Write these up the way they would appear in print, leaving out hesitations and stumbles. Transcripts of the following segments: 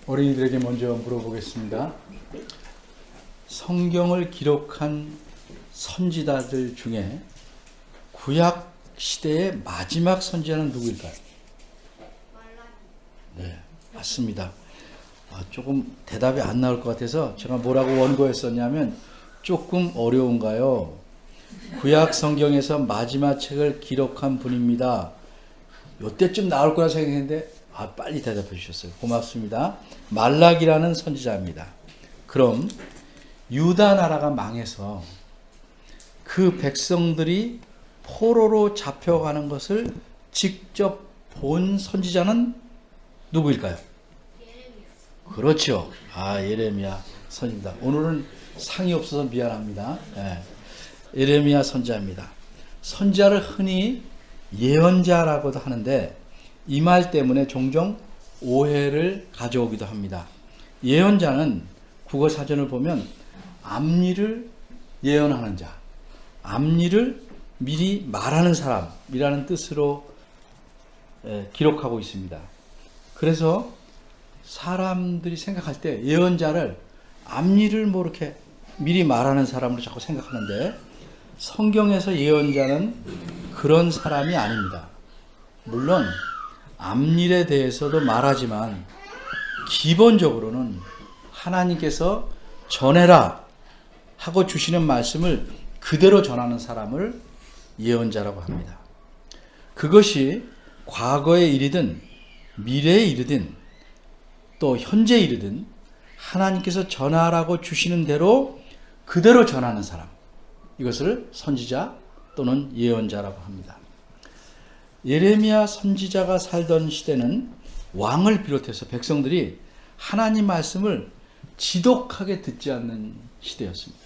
어린이들에게 먼저 물어보겠습니다. 성경을 기록한 선지자들 중에 구약 시대의 마지막 선지자는 누구일까요? 네, 맞습니다. 조금 대답이 안 나올 것 같아서 제가 뭐라고 원고했었냐면 조금 어려운가요? 구약 성경에서 마지막 책을 기록한 분입니다. 이때쯤 나올 거라 생각했는데 빨리 대답해 주셨어요. 고맙습니다. 말락이라는 선지자입니다. 그럼 유다 나라가 망해서 그 백성들이 포로로 잡혀가는 것을 직접 본 선지자는 누구일까요? 그렇죠. 예레미야 선지자. 오늘은 상이 없어서 미안합니다. 예레미야 선지자입니다. 선지자를 흔히 예언자라고도 하는데 이 말 때문에 종종 오해를 가져오기도 합니다. 예언자는 국어 사전을 보면 앞일을 예언하는 자, 앞일을 미리 말하는 사람이라는 뜻으로 기록하고 있습니다. 그래서 사람들이 생각할 때 예언자를 앞일을 이렇게 미리 말하는 사람으로 자꾸 생각하는데 성경에서 예언자는 그런 사람이 아닙니다. 물론 앞일에 대해서도 말하지만 기본적으로는 하나님께서 전해라 하고 주시는 말씀을 그대로 전하는 사람을 예언자라고 합니다. 그것이 과거의 일이든 미래의 일이든 또 현재의 일이든 하나님께서 전하라고 주시는 대로 그대로 전하는 사람, 이것을 선지자 또는 예언자라고 합니다. 예레미야 선지자가 살던 시대는 왕을 비롯해서 백성들이 하나님 말씀을 지독하게 듣지 않는 시대였습니다.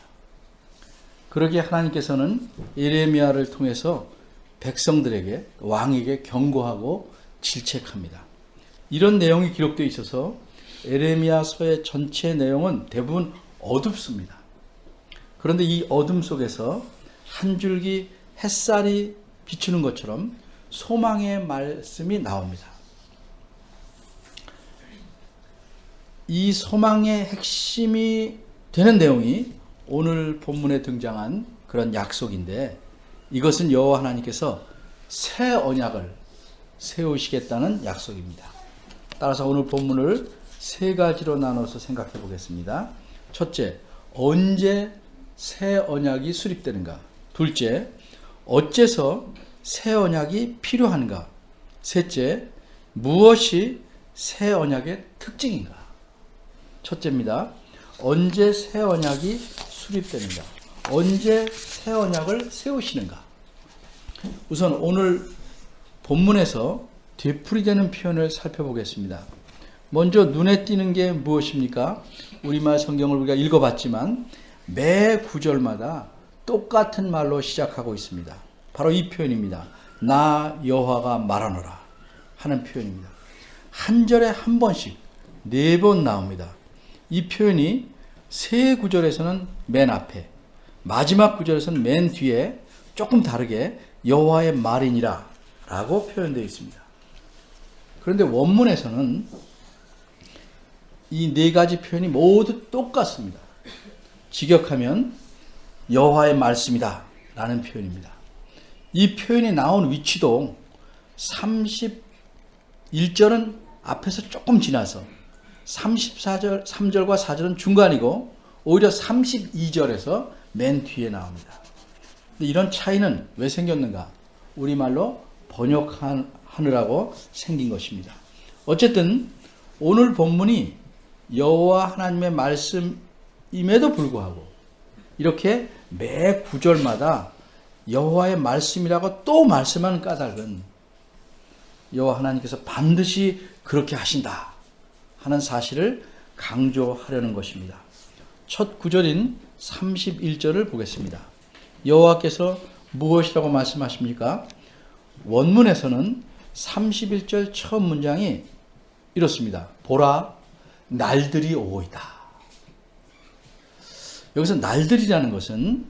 그러기에 하나님께서는 예레미야를 통해서 백성들에게, 왕에게 경고하고 질책합니다. 이런 내용이 기록되어 있어서 예레미야서의 전체 내용은 대부분 어둡습니다. 그런데 이 어둠 속에서 한 줄기 햇살이 비추는 것처럼 소망의 말씀이 나옵니다. 이 소망의 핵심이 되는 내용이 오늘 본문에 등장한 그런 약속인데 이것은 여호와 하나님께서 새 언약을 세우시겠다는 약속입니다. 따라서 오늘 본문을 세 가지로 나눠서 생각해 보겠습니다. 첫째, 언제 새 언약이 수립되는가? 둘째, 어째서 새 언약이 필요한가? 셋째, 무엇이 새 언약의 특징인가? 첫째입니다. 언제 새 언약이 수립되는가? 언제 새 언약을 세우시는가? 우선 오늘 본문에서 되풀이되는 표현을 살펴보겠습니다. 먼저 눈에 띄는 게 무엇입니까? 우리말 성경을 우리가 읽어봤지만 매 구절마다 똑같은 말로 시작하고 있습니다. 바로 이 표현입니다. 나 여호와가 말하노라 하는 표현입니다. 한 절에 한 번씩 4번 나옵니다. 이 표현이 세 구절에서는 맨 앞에, 마지막 구절에서는 맨 뒤에 조금 다르게 여호와의 말이니라 라고 표현되어 있습니다. 그런데 원문에서는 이 4가지 표현이 모두 똑같습니다. 직역하면 여호와의 말씀이다 라는 표현입니다. 이 표현이 나온 위치도 31절은 앞에서 조금 지나서 34절, 3절과 4절은 중간이고 오히려 32절에서 맨 뒤에 나옵니다. 이런 차이는 왜 생겼는가? 우리말로 번역하느라고 생긴 것입니다. 어쨌든 오늘 본문이 여호와 하나님의 말씀임에도 불구하고 이렇게 매 구절마다 여호와의 말씀이라고 또 말씀하는 까닭은 여호와 하나님께서 반드시 그렇게 하신다 하는 사실을 강조하려는 것입니다. 첫 구절인 31절을 보겠습니다. 여호와께서 무엇이라고 말씀하십니까? 원문에서는 31절 처음 문장이 이렇습니다. 보라, 날들이 오이다. 여기서 날들이라는 것은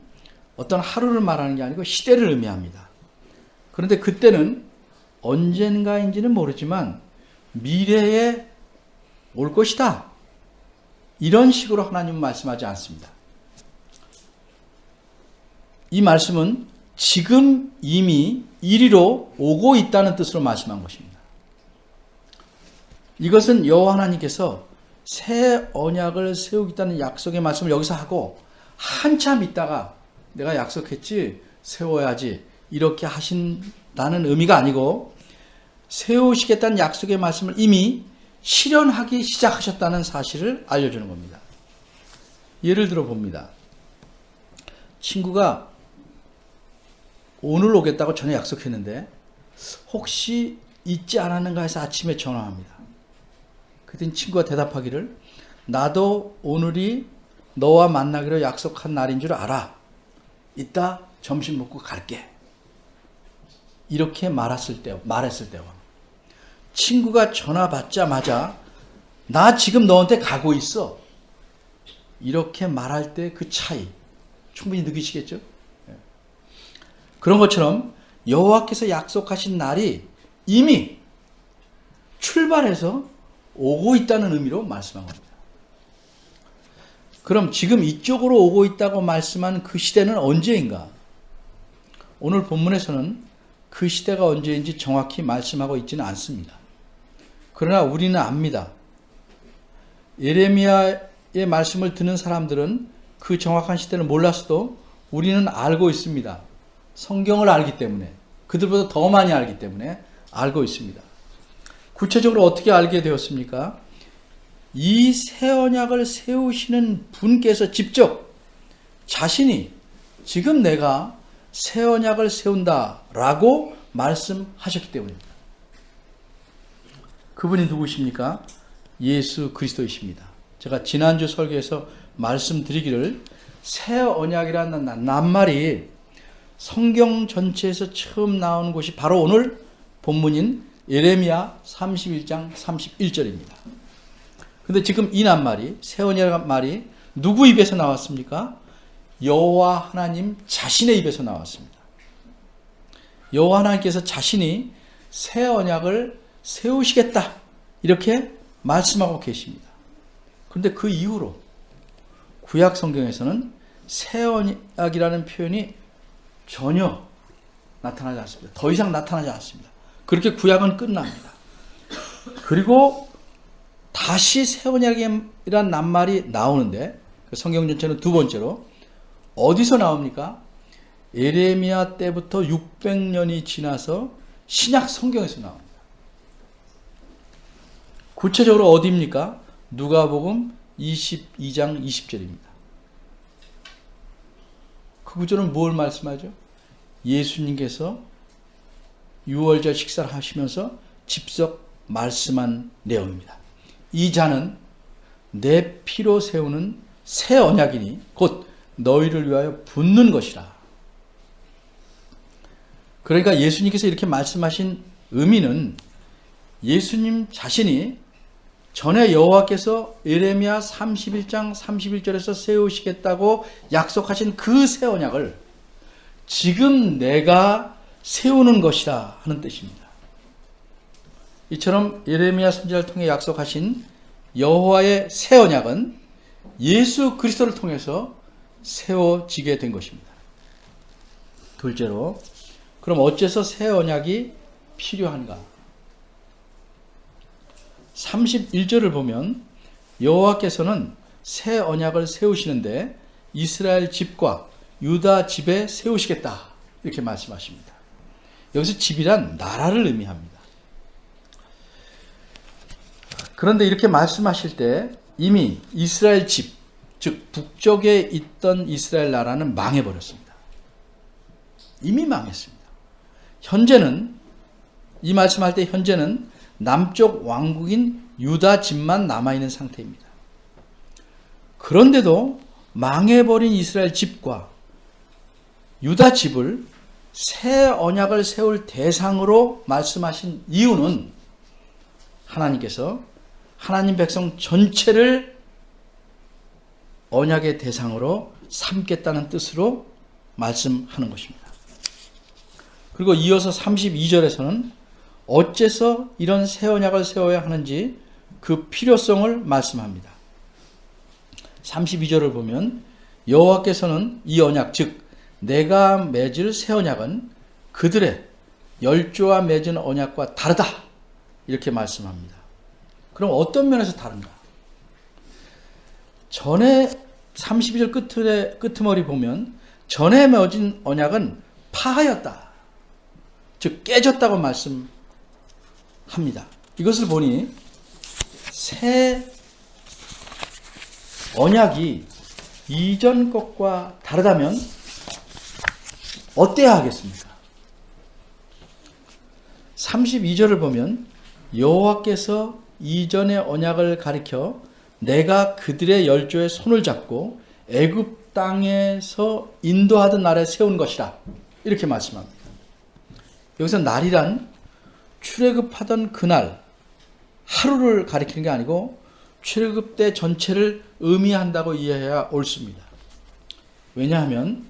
어떤 하루를 말하는 게 아니고 시대를 의미합니다. 그런데 그때는 언젠가인지는 모르지만 미래의 올 것이다. 이런 식으로 하나님은 말씀하지 않습니다. 이 말씀은 지금 이미 이리로 오고 있다는 뜻으로 말씀한 것입니다. 이것은 여호와 하나님께서 새 언약을 세우겠다는 약속의 말씀을 여기서 하고 한참 있다가 내가 약속했지 세워야지 이렇게 하신다는 의미가 아니고 세우시겠다는 약속의 말씀을 이미 실현하기 시작하셨다는 사실을 알려주는 겁니다. 예를 들어 봅니다. 친구가 오늘 오겠다고 전에 약속했는데 혹시 잊지 않았는가 해서 아침에 전화합니다. 그랬더니 친구가 대답하기를 나도 오늘이 너와 만나기로 약속한 날인 줄 알아. 이따 점심 먹고 갈게. 이렇게 말했을 때와 친구가 전화 받자마자 나 지금 너한테 가고 있어. 이렇게 말할 때 그 차이 충분히 느끼시겠죠? 그런 것처럼 여호와께서 약속하신 날이 이미 출발해서 오고 있다는 의미로 말씀한 겁니다. 그럼 지금 이쪽으로 오고 있다고 말씀한 그 시대는 언제인가? 오늘 본문에서는 그 시대가 언제인지 정확히 말씀하고 있지는 않습니다. 그러나 우리는 압니다. 예레미야의 말씀을 듣는 사람들은 그 정확한 시대를 몰랐어도 우리는 알고 있습니다. 성경을 알기 때문에, 그들보다 더 많이 알기 때문에 알고 있습니다. 구체적으로 어떻게 알게 되었습니까? 이 새 언약을 세우시는 분께서 직접 자신이 지금 내가 새 언약을 세운다라고 말씀하셨기 때문입니다. 그분이 누구십니까? 예수 그리스도이십니다. 제가 지난주 설교에서 말씀드리기를 새 언약이라는 낱말이 성경 전체에서 처음 나온 곳이 바로 오늘 본문인 예레미야 31장 31절입니다. 근데 지금 이 낱말이, 새 언약이라는 말이 누구 입에서 나왔습니까? 여호와 하나님 자신의 입에서 나왔습니다. 여호와 하나님께서 자신이 새 언약을 세우시겠다 이렇게 말씀하고 계십니다. 그런데 그 이후로 구약 성경에서는 새 언약이라는 표현이 전혀 나타나지 않습니다. 더 이상 나타나지 않습니다. 그렇게 구약은 끝납니다. 그리고 다시 새 언약이라는 낱말이 나오는데 성경 전체는 두 번째로 어디서 나옵니까? 예레미야 때부터 600년이 지나서 신약 성경에서 나옵니다. 구체적으로 어디입니까? 누가복음 22장 20절입니다. 그 구절은 뭘 말씀하죠? 예수님께서 유월절 식사를 하시면서 직접 말씀한 내용입니다. 이 잔은 내 피로 세우는 새 언약이니 곧 너희를 위하여 붓는 것이라. 그러니까 예수님께서 이렇게 말씀하신 의미는 예수님 자신이 전에 여호와께서 예레미야 31장 31절에서 세우시겠다고 약속하신 그 새 언약을 지금 내가 세우는 것이라 하는 뜻입니다. 이처럼 예레미야 선지자를 통해 약속하신 여호와의 새 언약은 예수 그리스도를 통해서 세워지게 된 것입니다. 둘째로, 그럼 어째서 새 언약이 필요한가? 31절을 보면 여호와께서는 새 언약을 세우시는데 이스라엘 집과 유다 집에 세우시겠다 이렇게 말씀하십니다. 여기서 집이란 나라를 의미합니다. 그런데 이렇게 말씀하실 때 이미 이스라엘 집, 즉 북쪽에 있던 이스라엘 나라는 망해버렸습니다. 이미 망했습니다. 현재는, 이 말씀할 때 현재는 남쪽 왕국인 유다 집만 남아있는 상태입니다. 그런데도 망해버린 이스라엘 집과 유다 집을 새 언약을 세울 대상으로 말씀하신 이유는 하나님께서 하나님 백성 전체를 언약의 대상으로 삼겠다는 뜻으로 말씀하는 것입니다. 그리고 이어서 32절에서는 어째서 이런 새 언약을 세워야 하는지 그 필요성을 말씀합니다. 32절을 보면 여호와께서는 이 언약, 즉 내가 맺을 새 언약은 그들의 열조와 맺은 언약과 다르다, 이렇게 말씀합니다. 그럼 어떤 면에서 다른가? 전에 32절 끄트머리 보면 전에 맺은 언약은 파하였다, 즉 깨졌다고 말씀합니다. 이것을 보니 새 언약이 이전 것과 다르다면 어때야 하겠습니까? 32절을 보면 여호와께서 이전의 언약을 가리켜 내가 그들의 열조의 손을 잡고 애굽 땅에서 인도하던 날에 세운 것이라, 이렇게 말씀합니다. 여기서 날이란 출애굽하던 그날 하루를 가리키는 게 아니고 출애굽 때 전체를 의미한다고 이해해야 옳습니다. 왜냐하면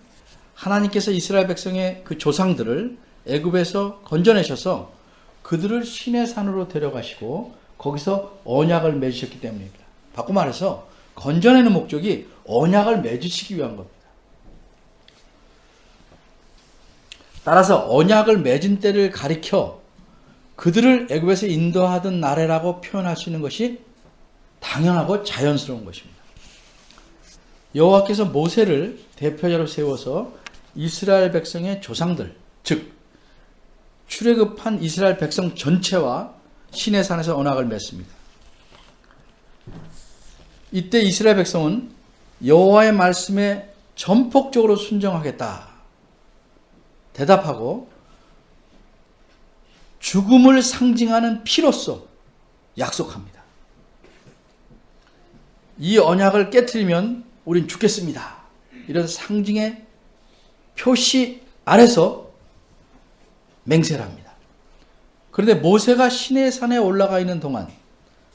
하나님께서 이스라엘 백성의 그 조상들을 애굽에서 건져내셔서 그들을 시내 산으로 데려가시고 거기서 언약을 맺으셨기 때문입니다. 바꿔 말해서 건져내는 목적이 언약을 맺으시기 위한 겁니다. 따라서 언약을 맺은 때를 가리켜 그들을 애굽에서 인도하던 나라라고 표현할 수 있는 것이 당연하고 자연스러운 것입니다. 여호와께서 모세를 대표자로 세워서 이스라엘 백성의 조상들, 즉 출애굽한 이스라엘 백성 전체와 시내산에서 언약을 맺습니다. 이때 이스라엘 백성은 여호와의 말씀에 전폭적으로 순종하겠다 대답하고 죽음을 상징하는 피로써 약속합니다. 이 언약을 깨트리면 우린 죽겠습니다, 이런 상징의 표시 아래서 맹세를 합니다. 그런데 모세가 시내산에 올라가 있는 동안,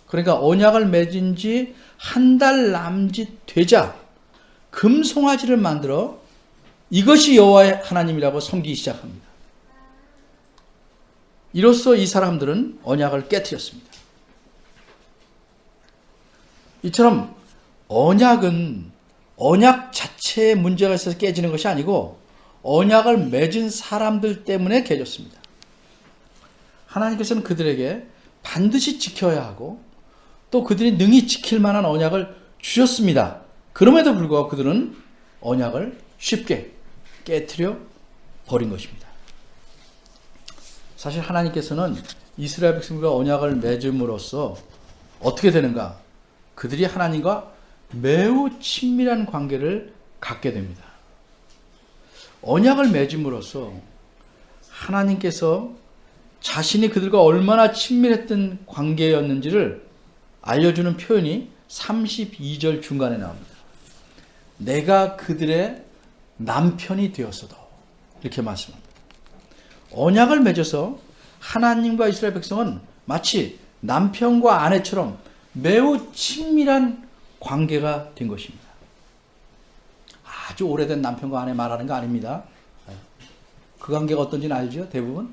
그러니까 언약을 맺은 지 한 달 남짓 되자 금송아지를 만들어 이것이 여호와의 하나님이라고 섬기기 시작합니다. 이로써 이 사람들은 언약을 깨트렸습니다. 이처럼 언약은 언약 자체에 문제가 있어서 깨지는 것이 아니고 언약을 맺은 사람들 때문에 깨졌습니다. 하나님께서는 그들에게 반드시 지켜야 하고 또 그들이 능히 지킬 만한 언약을 주셨습니다. 그럼에도 불구하고 그들은 언약을 쉽게 깨트려 버린 것입니다. 사실 하나님께서는 이스라엘 백성과 언약을 맺음으로써 어떻게 되는가? 그들이 하나님과 매우 친밀한 관계를 갖게 됩니다. 언약을 맺음으로써 하나님께서 자신이 그들과 얼마나 친밀했던 관계였는지를 알려주는 표현이 32절 중간에 나옵니다. 내가 그들의 남편이 되었어도, 이렇게 말씀합니다. 언약을 맺어서 하나님과 이스라엘 백성은 마치 남편과 아내처럼 매우 친밀한 관계가 된 것입니다. 아주 오래된 남편과 아내 말하는 거 아닙니다. 그 관계가 어떤지는 알죠? 대부분.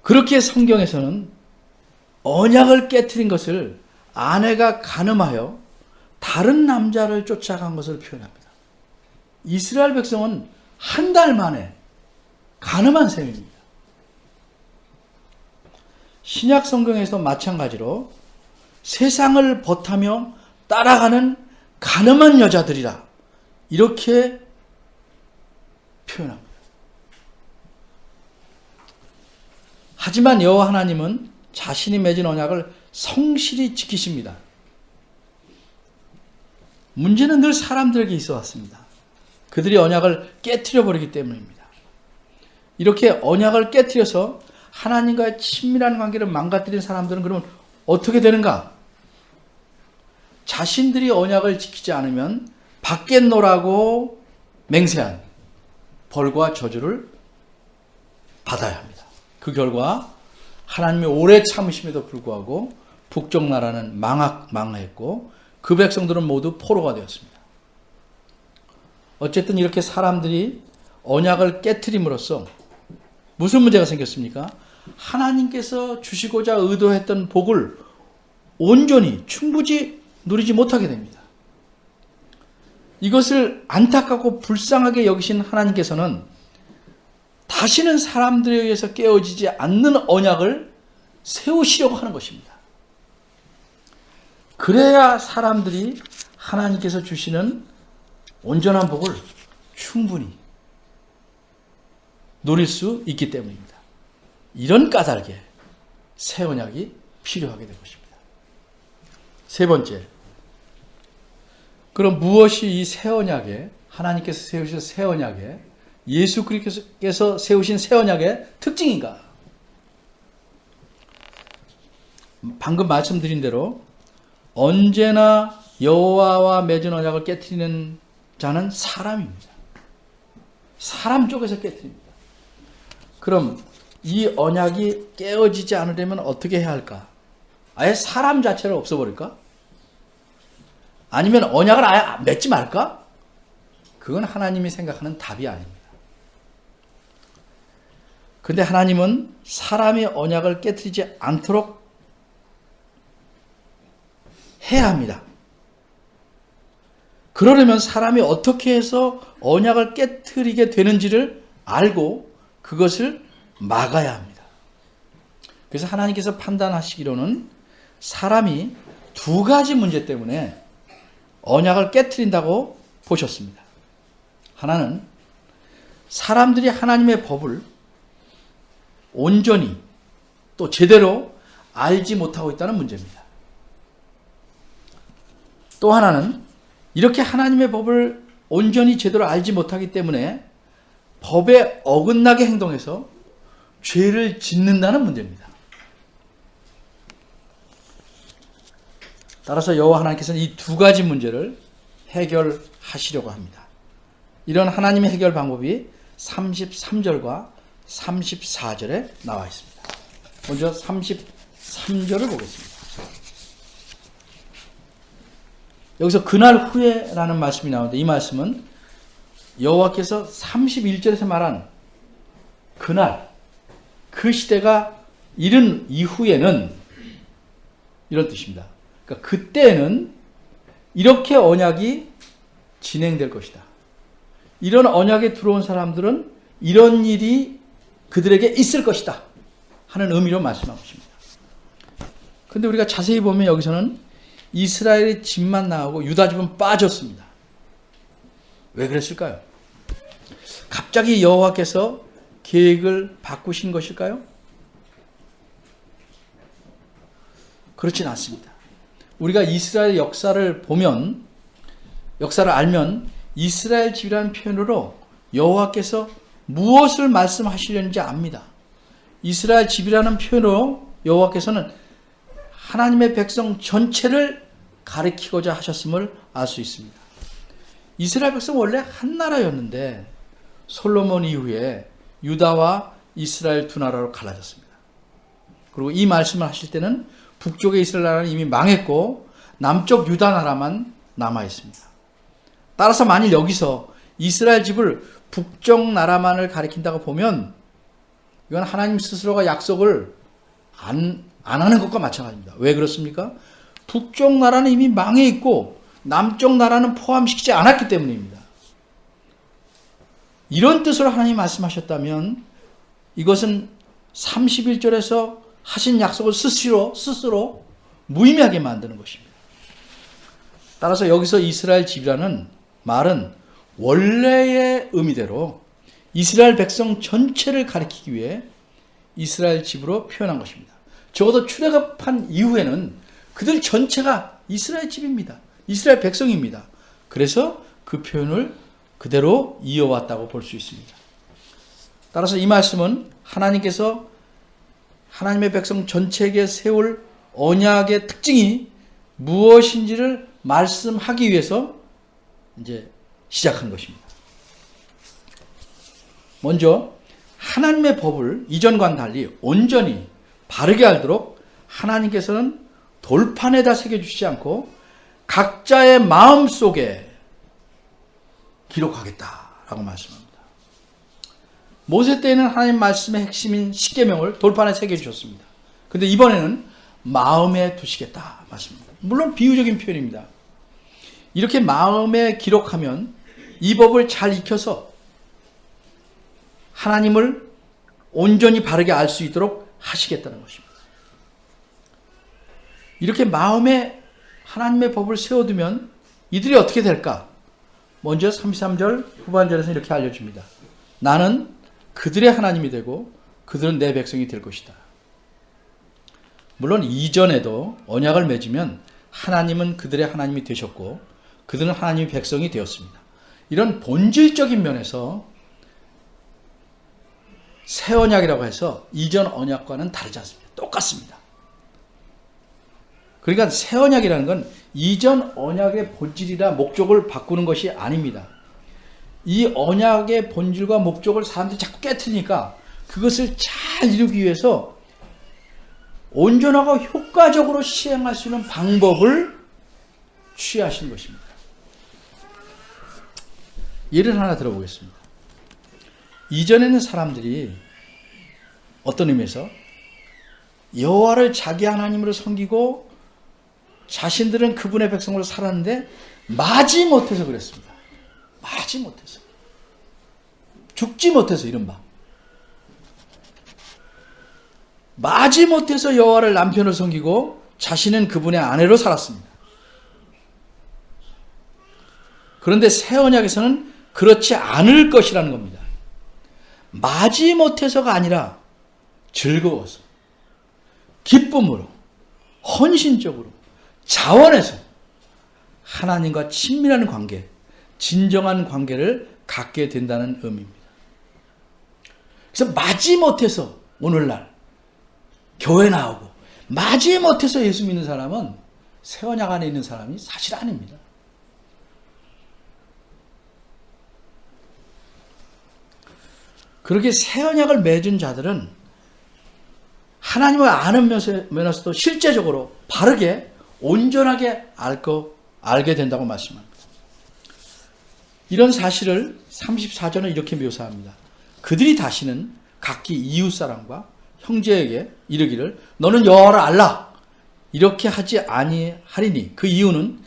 그렇게 성경에서는 언약을 깨트린 것을 아내가 간음하여 다른 남자를 쫓아간 것을 표현합니다. 이스라엘 백성은 한 달 만에 간음한 셈입니다. 신약 성경에서 마찬가지로 세상을 벗하며 따라가는 간음한 여자들이라, 이렇게 표현합니다. 하지만 여호와 하나님은 자신이 맺은 언약을 성실히 지키십니다. 문제는 늘 사람들에게 있어 왔습니다. 그들이 언약을 깨트려 버리기 때문입니다. 이렇게 언약을 깨트려서 하나님과의 친밀한 관계를 망가뜨린 사람들은 그러면 어떻게 되는가? 자신들이 언약을 지키지 않으면 받겠노라고 맹세한 벌과 저주를 받아야 합니다. 그 결과 하나님의 오래 참으심에도 불구하고 북쪽 나라는 망했고 그 백성들은 모두 포로가 되었습니다. 어쨌든 이렇게 사람들이 언약을 깨트림으로써 무슨 문제가 생겼습니까? 하나님께서 주시고자 의도했던 복을 온전히 충분히 누리지 못하게 됩니다. 이것을 안타깝고 불쌍하게 여기신 하나님께서는 다시는 사람들에 의해서 깨어지지 않는 언약을 세우시려고 하는 것입니다. 그래야 사람들이 하나님께서 주시는 온전한 복을 충분히 누릴 수 있기 때문입니다. 이런 까닭에 새 언약이 필요하게 된 것입니다. 세 번째, 그럼 무엇이 이 새 언약에, 하나님께서 세우신 새 언약에, 예수 그리스도께서 세우신 새 언약의 특징인가? 방금 말씀드린 대로 언제나 여호와와 맺은 언약을 깨트리는 자는 사람입니다. 사람 쪽에서 깨트립니다. 그럼 이 언약이 깨어지지 않으려면 어떻게 해야 할까? 아예 사람 자체를 없애버릴까? 아니면 언약을 아예 맺지 말까? 그건 하나님이 생각하는 답이 아닙니다. 근데 하나님은 사람이 언약을 깨트리지 않도록 해야 합니다. 그러려면 사람이 어떻게 해서 언약을 깨트리게 되는지를 알고 그것을 막아야 합니다. 그래서 하나님께서 판단하시기로는 사람이 두 가지 문제 때문에 언약을 깨트린다고 보셨습니다. 하나는 사람들이 하나님의 법을 온전히 또 제대로 알지 못하고 있다는 문제입니다. 또 하나는 이렇게 하나님의 법을 온전히 제대로 알지 못하기 때문에 법에 어긋나게 행동해서 죄를 짓는다는 문제입니다. 따라서 여호와 하나님께서는 이 두 가지 문제를 해결하시려고 합니다. 이런 하나님의 해결 방법이 33절과 34절에 나와 있습니다. 먼저 33절을 보겠습니다. 여기서 그날 후에라는 말씀이 나오는데 이 말씀은 여호와께서 31절에서 말한 그날, 그 시대가 이른 이후에는 이런 뜻입니다. 그러니까 그때는 이렇게 언약이 진행될 것이다. 이런 언약에 들어온 사람들은 이런 일이 그들에게 있을 것이다 하는 의미로 말씀하고 있습니다. 그런데 우리가 자세히 보면 여기서는 이스라엘의 집만 나오고 유다 집은 빠졌습니다. 왜 그랬을까요? 갑자기 여호와께서 계획을 바꾸신 것일까요? 그렇진 않습니다. 우리가 이스라엘 역사를 보면, 역사를 알면 이스라엘 집이라는 표현으로 여호와께서 무엇을 말씀하시려는지 압니다. 이스라엘 집이라는 표현으로 여호와께서는 하나님의 백성 전체를 가리키고자 하셨음을 알 수 있습니다. 이스라엘 백성은 원래 한 나라였는데 솔로몬 이후에 유다와 이스라엘 두 나라로 갈라졌습니다. 그리고 이 말씀을 하실 때는 북쪽의 이스라엘 나라는 이미 망했고 남쪽 유다 나라만 남아 있습니다. 따라서 만일 여기서 이스라엘 집을 북쪽 나라만을 가리킨다고 보면 이건 하나님 스스로가 약속을 안 하는 것과 마찬가지입니다. 왜 그렇습니까? 북쪽 나라는 이미 망해 있고 남쪽 나라는 포함시키지 않았기 때문입니다. 이런 뜻으로 하나님이 말씀하셨다면 이것은 31절에서 하신 약속을 스스로 무의미하게 만드는 것입니다. 따라서 여기서 이스라엘 집이라는 말은 원래의 의미대로 이스라엘 백성 전체를 가리키기 위해 이스라엘 집으로 표현한 것입니다. 적어도 출애굽한 이후에는 그들 전체가 이스라엘 집입니다. 이스라엘 백성입니다. 그래서 그 표현을 그대로 이어왔다고 볼 수 있습니다. 따라서 이 말씀은 하나님께서 하나님의 백성 전체에게 세울 언약의 특징이 무엇인지를 말씀하기 위해서 이제 시작한 것입니다. 먼저 하나님의 법을 이전과는 달리 온전히 바르게 알도록 하나님께서는 돌판에다 새겨주시지 않고 각자의 마음속에 기록하겠다라고 말씀합니다. 모세 때에는 하나님 말씀의 핵심인 십계명을 돌판에 새겨주셨습니다. 근데 이번에는 마음에 두시겠다 말씀입니다. 물론 비유적인 표현입니다. 이렇게 마음에 기록하면 이 법을 잘 익혀서 하나님을 온전히 바르게 알 수 있도록 하시겠다는 것입니다. 이렇게 마음에 하나님의 법을 세워두면 이들이 어떻게 될까? 먼저 33절 후반절에서 이렇게 알려줍니다. 나는 그들의 하나님이 되고 그들은 내 백성이 될 것이다. 물론 이전에도 언약을 맺으면 하나님은 그들의 하나님이 되셨고 그들은 하나님의 백성이 되었습니다. 이런 본질적인 면에서 새 언약이라고 해서 이전 언약과는 다르지 않습니다. 똑같습니다. 그러니까 새 언약이라는 건 이전 언약의 본질이라 목적을 바꾸는 것이 아닙니다. 이 언약의 본질과 목적을 사람들이 자꾸 깨트리니까 그것을 잘 이루기 위해서 온전하고 효과적으로 시행할 수 있는 방법을 취하신 것입니다. 예를 하나 들어보겠습니다. 이전에는 사람들이 어떤 의미에서 여호와를 자기 하나님으로 섬기고 자신들은 그분의 백성으로 살았는데 마지 못해서 그랬습니다. 마지 못해서. 죽지 못해서 이른바. 마지 못해서 여호와를 남편으로 섬기고 자신은 그분의 아내로 살았습니다. 그런데 새 언약에서는 그렇지 않을 것이라는 겁니다. 마지 못해서가 아니라 즐거워서, 기쁨으로, 헌신적으로, 자원해서 하나님과 친밀한 관계, 진정한 관계를 갖게 된다는 의미입니다. 그래서 마지 못해서 오늘날 교회 나오고 마지 못해서 예수 믿는 사람은 새 언약 안에 있는 사람이 사실 아닙니다. 그렇게 새 언약을 맺은 자들은 하나님을 아는 면에서도 실제적으로 바르게 온전하게 알게 된다고 말씀합니다. 이런 사실을 34절은 이렇게 묘사합니다. 그들이 다시는 각기 이웃사람과 형제에게 이르기를 너는 여호와를 알라 이렇게 하지 아니하리니 그 이유는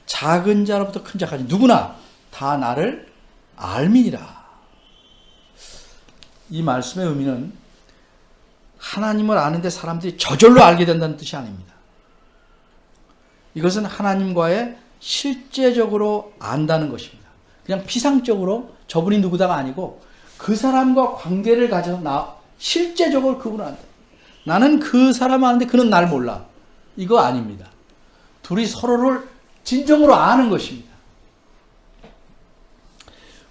작은 자로부터 큰 자까지 누구나 다 나를 알미니라. 이 말씀의 의미는 하나님을 아는데 사람들이 저절로 알게 된다는 뜻이 아닙니다. 이것은 하나님과의 실제적으로 안다는 것입니다. 그냥 피상적으로 저분이 누구다가 아니고 그 사람과 관계를 가져서 실제적으로 그분을 안다. 나는 그 사람 아는데 그는 날 몰라. 이거 아닙니다. 둘이 서로를 진정으로 아는 것입니다.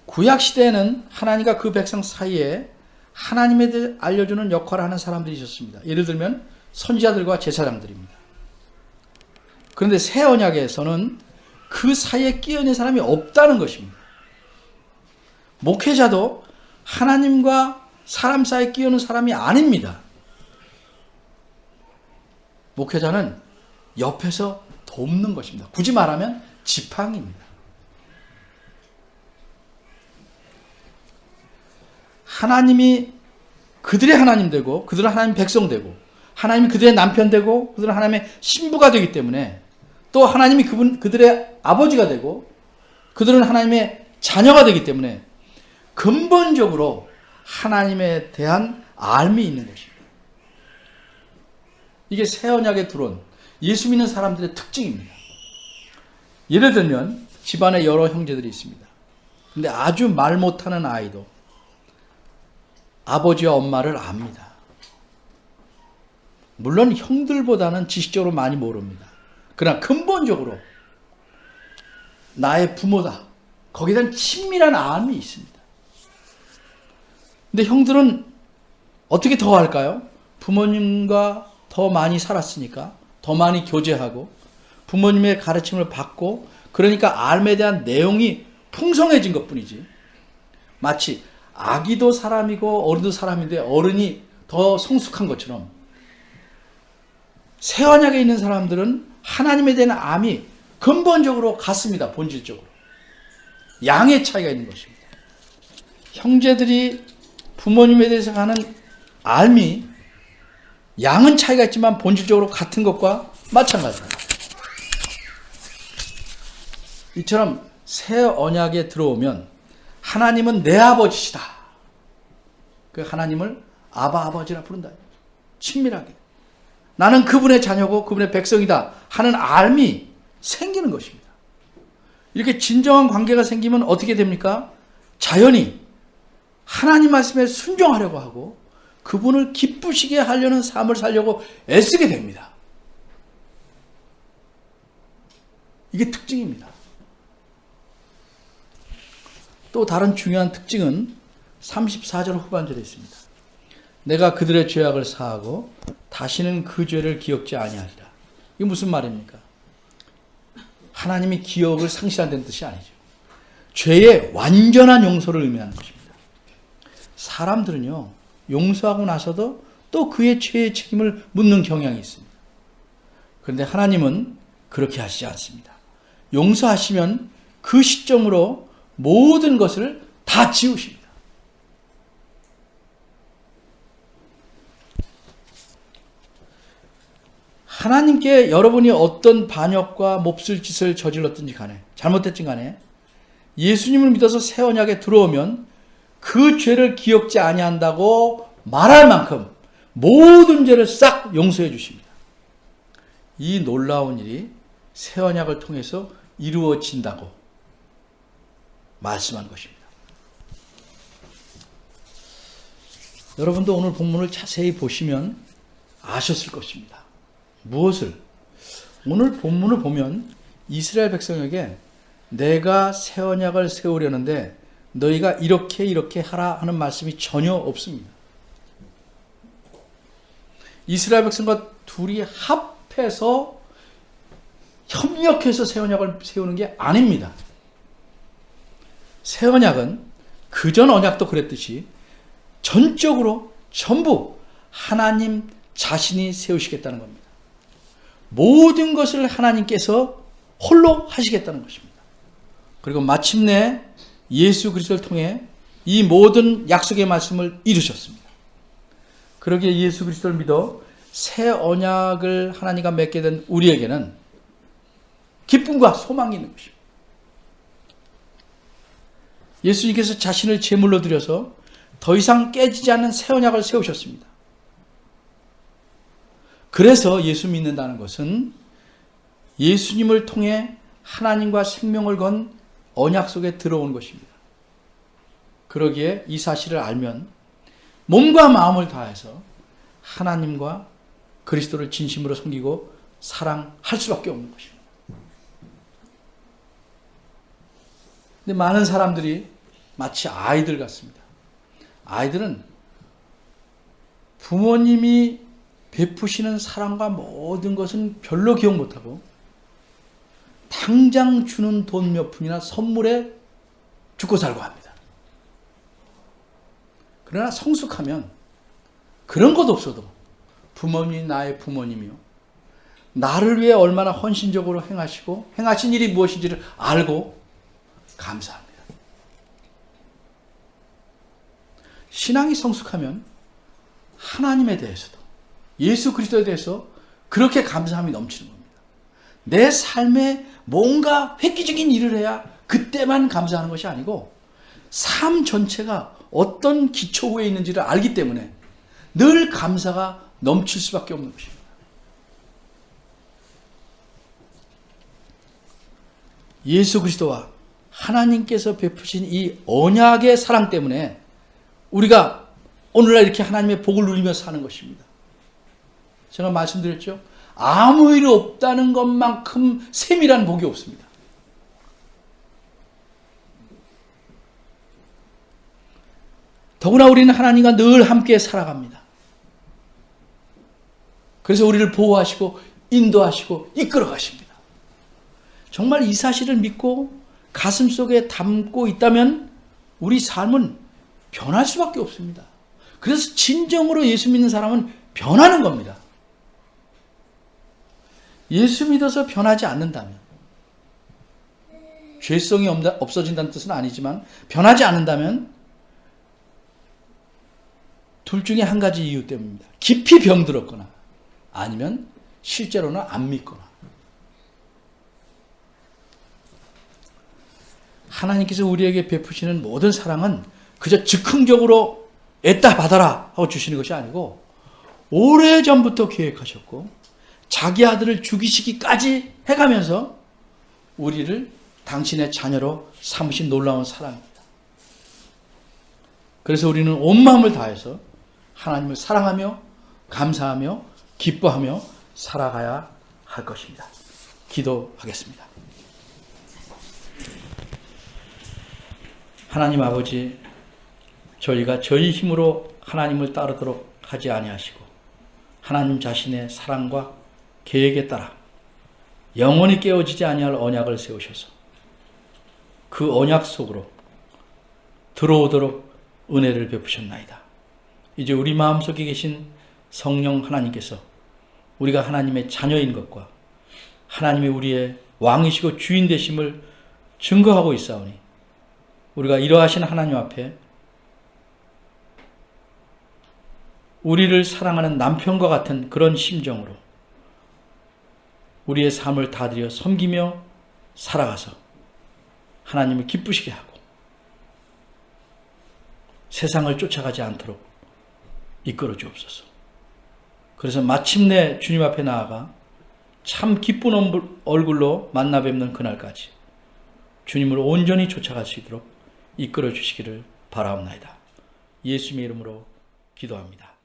구약시대에는 하나님과 그 백성 사이에 하나님에 대해 알려주는 역할을 하는 사람들이 있었습니다. 예를 들면 선지자들과 제사장들입니다. 그런데 새 언약에서는 그 사이에 끼어있는 사람이 없다는 것입니다. 목회자도 하나님과 사람 사이에 끼어있는 사람이 아닙니다. 목회자는 옆에서 돕는 것입니다. 굳이 말하면 지팡이입니다. 하나님이 그들의 하나님 되고 그들은 하나님 백성 되고 하나님이 그들의 남편 되고 그들은 하나님의 신부가 되기 때문에 또 하나님이 그들의 아버지가 되고 그들은 하나님의 자녀가 되기 때문에 근본적으로 하나님에 대한 알미 있는 것입니다. 이게 새 언약에 들어온 예수 믿는 사람들의 특징입니다. 예를 들면 집안에 여러 형제들이 있습니다. 근데 아주 말 못하는 아이도 아버지와 엄마를 압니다. 물론 형들보다는 지식적으로 많이 모릅니다. 그러나 근본적으로 나의 부모다. 거기에 대한 친밀한 암이 있습니다. 근데 형들은 어떻게 더 할까요? 부모님과 더 많이 살았으니까 더 많이 교제하고 부모님의 가르침을 받고 그러니까 암에 대한 내용이 풍성해진 것뿐이지 마치 아기도 사람이고 어른도 사람인데 어른이 더 성숙한 것처럼 새 언약에 있는 사람들은 하나님에 대한 암이 근본적으로 같습니다. 본질적으로. 양의 차이가 있는 것입니다. 형제들이 부모님에 대해서 가는 알미, 양은 차이가 있지만 본질적으로 같은 것과 마찬가지입니다. 이처럼 새 언약에 들어오면 하나님은 내 아버지시다. 그 하나님을 아바 아버지라 부른다. 친밀하게. 나는 그분의 자녀고 그분의 백성이다 하는 알미 생기는 것입니다. 이렇게 진정한 관계가 생기면 어떻게 됩니까? 자연히 하나님 말씀에 순종하려고 하고 그분을 기쁘시게 하려는 삶을 살려고 애쓰게 됩니다. 이게 특징입니다. 또 다른 중요한 특징은 34절 후반절에 있습니다. 내가 그들의 죄악을 사하고 다시는 그 죄를 기억지 아니하리라. 이게 무슨 말입니까? 하나님이 기억을 상실한다는 뜻이 아니죠. 죄의 완전한 용서를 의미하는 것입니다. 사람들은요, 용서하고 나서도 또 그의 죄의 책임을 묻는 경향이 있습니다. 그런데 하나님은 그렇게 하시지 않습니다. 용서하시면 그 시점으로 모든 것을 다 지우십니다. 하나님께 여러분이 어떤 반역과 몹쓸 짓을 저질렀든지 간에, 잘못했든지 간에 예수님을 믿어서 새 언약에 들어오면 그 죄를 기억지 아니한다고 말할 만큼 모든 죄를 싹 용서해 주십니다. 이 놀라운 일이 새 언약을 통해서 이루어진다고 말씀한 것입니다. 여러분도 오늘 본문을 자세히 보시면 아셨을 것입니다. 무엇을? 오늘 본문을 보면 이스라엘 백성에게 내가 새 언약을 세우려는데 너희가 이렇게 하라 하는 말씀이 전혀 없습니다. 이스라엘 백성과 둘이 합해서 협력해서 새 언약을 세우는 게 아닙니다. 새 언약은 그전 언약도 그랬듯이 전적으로 전부 하나님 자신이 세우시겠다는 겁니다. 모든 것을 하나님께서 홀로 하시겠다는 것입니다. 그리고 마침내 예수 그리스도를 통해 이 모든 약속의 말씀을 이루셨습니다. 그러기에 예수 그리스도를 믿어 새 언약을 하나님과 맺게 된 우리에게는 기쁨과 소망이 있는 것입니다. 예수님께서 자신을 제물로 드려서 더 이상 깨지지 않는 새 언약을 세우셨습니다. 그래서 예수 믿는다는 것은 예수님을 통해 하나님과 생명을 건 언약 속에 들어온 것입니다. 그러기에 이 사실을 알면 몸과 마음을 다해서 하나님과 그리스도를 진심으로 섬기고 사랑할 수밖에 없는 것입니다. 근데 많은 사람들이 마치 아이들 같습니다. 아이들은 부모님이 베푸시는 사랑과 모든 것은 별로 기억 못하고 당장 주는 돈 몇 푼이나 선물에 죽고 살고 합니다. 그러나 성숙하면 그런 것 없어도 부모님이 나의 부모님이요, 나를 위해 얼마나 헌신적으로 행하시고 행하신 일이 무엇인지를 알고 감사합니다. 신앙이 성숙하면 하나님에 대해서도 예수 그리스도에 대해서 그렇게 감사함이 넘치는 겁니다. 내 삶에 뭔가 획기적인 일을 해야 그때만 감사하는 것이 아니고 삶 전체가 어떤 기초 위에 있는지를 알기 때문에 늘 감사가 넘칠 수밖에 없는 것입니다. 예수 그리스도와 하나님께서 베푸신 이 언약의 사랑 때문에 우리가 오늘날 이렇게 하나님의 복을 누리며 사는 것입니다. 제가 말씀드렸죠. 아무 일 없다는 것만큼 세밀한 복이 없습니다. 더구나 우리는 하나님과 늘 함께 살아갑니다. 그래서 우리를 보호하시고 인도하시고 이끌어 가십니다. 정말 이 사실을 믿고 가슴속에 담고 있다면 우리 삶은 변할 수밖에 없습니다. 그래서 진정으로 예수 믿는 사람은 변하는 겁니다. 예수 믿어서 변하지 않는다면, 죄성이 없어진다는 뜻은 아니지만 변하지 않는다면 둘 중에 한 가지 이유 때문입니다. 깊이 병들었거나 아니면 실제로는 안 믿거나. 하나님께서 우리에게 베푸시는 모든 사랑은 그저 즉흥적으로 애따 받아라 하고 주시는 것이 아니고 오래전부터 계획하셨고 자기 아들을 죽이시기까지 해가면서 우리를 당신의 자녀로 삼으신 놀라운 사랑입니다. 그래서 우리는 온 마음을 다해서 하나님을 사랑하며 감사하며 기뻐하며 살아가야 할 것입니다. 기도하겠습니다. 하나님 아버지, 저희가 저희 힘으로 하나님을 따르도록 하지 아니하시고 하나님 자신의 사랑과 계획에 따라 영원히 깨어지지 아니할 언약을 세우셔서 그 언약 속으로 들어오도록 은혜를 베푸셨나이다. 이제 우리 마음속에 계신 성령 하나님께서 우리가 하나님의 자녀인 것과 하나님이 우리의 왕이시고 주인 되심을 증거하고 있사오니 우리가 이러하신 하나님 앞에 우리를 사랑하는 남편과 같은 그런 심정으로 우리의 삶을 다드려 섬기며 살아가서 하나님을 기쁘시게 하고 세상을 쫓아가지 않도록 이끌어 주옵소서. 그래서 마침내 주님 앞에 나아가 참 기쁜 얼굴로 만나 뵙는 그날까지 주님을 온전히 쫓아갈 수 있도록 이끌어 주시기를 바라옵나이다. 예수님의 이름으로 기도합니다.